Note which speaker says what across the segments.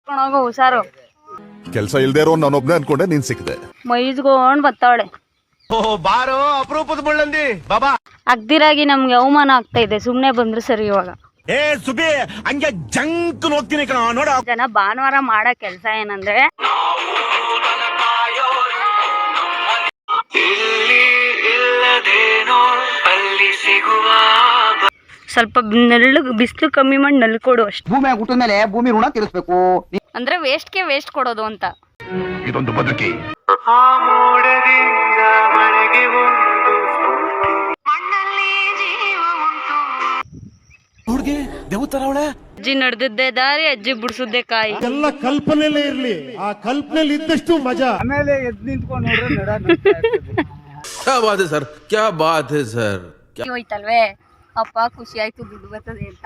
Speaker 1: ಹೋಗೋ ಹುಷಾರು.
Speaker 2: ಕೆಲಸ ಇಲ್ದೇ ಇರೋ ನಾನೊಬ್ನೇ ಅನ್ಕೊಂಡೆ, ನೀನ್ ಸಿಕ್ಕಿದೆ.
Speaker 1: ಮೈಜ್ಗೊಂಡ್ ಬತ್ತಾವಳೆ.
Speaker 3: ಬಾರೋ ಅಪರೂಪದ ಮುಳ್ಳಂದಿ ಬಾಬಾ.
Speaker 1: ಅಗ್ದಿರಾಗಿ ನಮ್ಗೆ ಅವಮಾನ ಆಗ್ತಾ ಇದೆ, ಸುಮ್ನೆ ಬಂದ್ರೆ ಸರಿ. ಇವಾಗ
Speaker 3: ಏ ಸುಬಿ ಹಂಗೆ ಜಂಕ್ ನೋಡ್ತೀನಿ ಕಣ ನೋಡ.
Speaker 1: ಜನ ಭಾನುವಾರ ಮಾಡೋ ಕೆಲ್ಸ ಏನಂದ್ರೆ ಸ್ವಲ್ಪ ಬಿಸಿಲು ಕಮ್ಮಿ ಮಾಡಿ ನಲ್ಲಿ ಕೊಡು ಅಷ್ಟೇ.
Speaker 4: ಭೂಮಿ ಹುಟ್ಟಿದ ಮೇಲೆ ಭೂಮಿ ಋಣ ತೀರಿಸ್ಬೇಕು.
Speaker 1: ಅಂದ್ರೆ ವೇಸ್ಟ್ಗೆ ವೇಸ್ಟ್ ಕೊಡೋದು ಅಂತ.
Speaker 2: ಇದೊಂದು ಬದುಕಿ.
Speaker 3: ಹುಡುಗಿ ದೇವತರ ಅವಳೆ.
Speaker 1: ಅಜ್ಜಿ ನಡೆದಿದ್ದೆ ದಾರಿ, ಅಜ್ಜಿ ಬಿಡಿಸುದ್ದೆ ಕಾಯಿ.
Speaker 5: ಎಲ್ಲ ಕಲ್ಪನೆಲೇ ಇರ್ಲಿ, ಆ ಕಲ್ಪನೆಲಿ ಇದ್ದಷ್ಟು ಮಜಾ. ಆಮೇಲೆ ಎದ್ದು ನಿಂತ್ಕೊಂಡು ನೋಡ್ರೆ
Speaker 6: क्या बात है सर, क्या बात है सर.
Speaker 1: ಹೋಯ್ತಲ್ವೇ ಅಪ್ಪ, ಖುಷಿ ಆಯ್ತು, ದುಡ್ಡು ಬರ್ತದೆ ಅಂತ.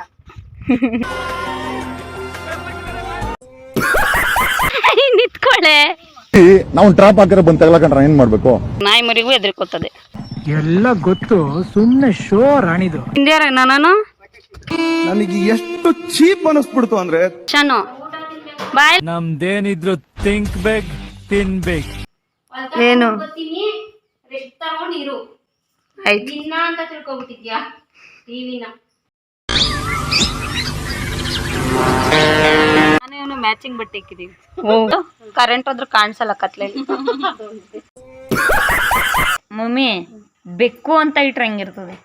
Speaker 1: ನಿಂತ್ಕೊಳ್ಳೆ.
Speaker 2: ನಾವು ಟ್ರಾಪ್ ಹಾಕಿದ್ರೆ ಬಂದ್ ತಗಲಕೊಂಡ್ರೆ ಏನ್ ಮಾಡ್ಬೇಕು?
Speaker 1: ನಾಯಿ ಮರಿಗೂ ಎದ್ರಿಕೋತದೆ.
Speaker 5: ಎಲ್ಲ ಗೊತ್ತು, ಸುಮ್ನೆ ಶೋ ರಾಣಿದು.
Speaker 1: ಹಿಂದ್ಯಾರ ನಾನು
Speaker 7: ನನಗೆ ಎಷ್ಟು ಚೀಪ್ ಅನಿಸ್ಬಿಡ್ತು ಅಂದ್ರೆ,
Speaker 1: ಶಾನು ಬಾಯ್.
Speaker 5: ನಮ್ದೇನಿದ್ರು ಥಿಂಕ್ ಬೇಕ್, ತಿನ್ಬೇಕು.
Speaker 1: ಏನು ನಾನು ಮ್ಯಾಚಿಂಗ್ ಬಟ್ಟೆ ಇಕ್ಕಿದೀವಿ. ಕರೆಂಟ್ ಹೋದ್ರೆ ಕಾಣಿಸಲ್ಲ ಕತ್ಲೆಯಲ್ಲಿ. ಮಮ್ಮಿ ಬೆಕ್ಕು ಅಂತ ಇಟ್ರೆ ಹೆಂಗಿರ್ತದೆ?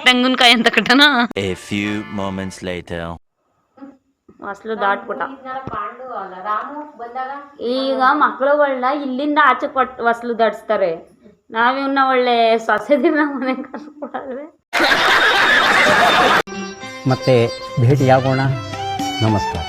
Speaker 1: ತೆಂಗಿನಕಾಯಿ ಅಂತ ಕಟ್ಟನ.
Speaker 8: A few moments later.
Speaker 1: ಮಸ್ಲು ದಾಟ್ಬಿಟ್ಟ. ಈಗ ಮಕ್ಳುಗಳನ್ನ ಇಲ್ಲಿಂದ ಆಚೆ ಕೊಟ್ಟು ಹೊಸ್ಲು ದಾಟಿಸ್ತಾರೆ. ನಾವಿವನ್ನ ಒಳ್ಳೆ ಸೊಸೆದಿನ ಮನೆ ಕರ್ಸ್ಕೊಡಲ್ವೇ.
Speaker 4: ಮತ್ತೆ ಭೇಟಿಯಾಗೋಣ. ನಮಸ್ಕಾರ.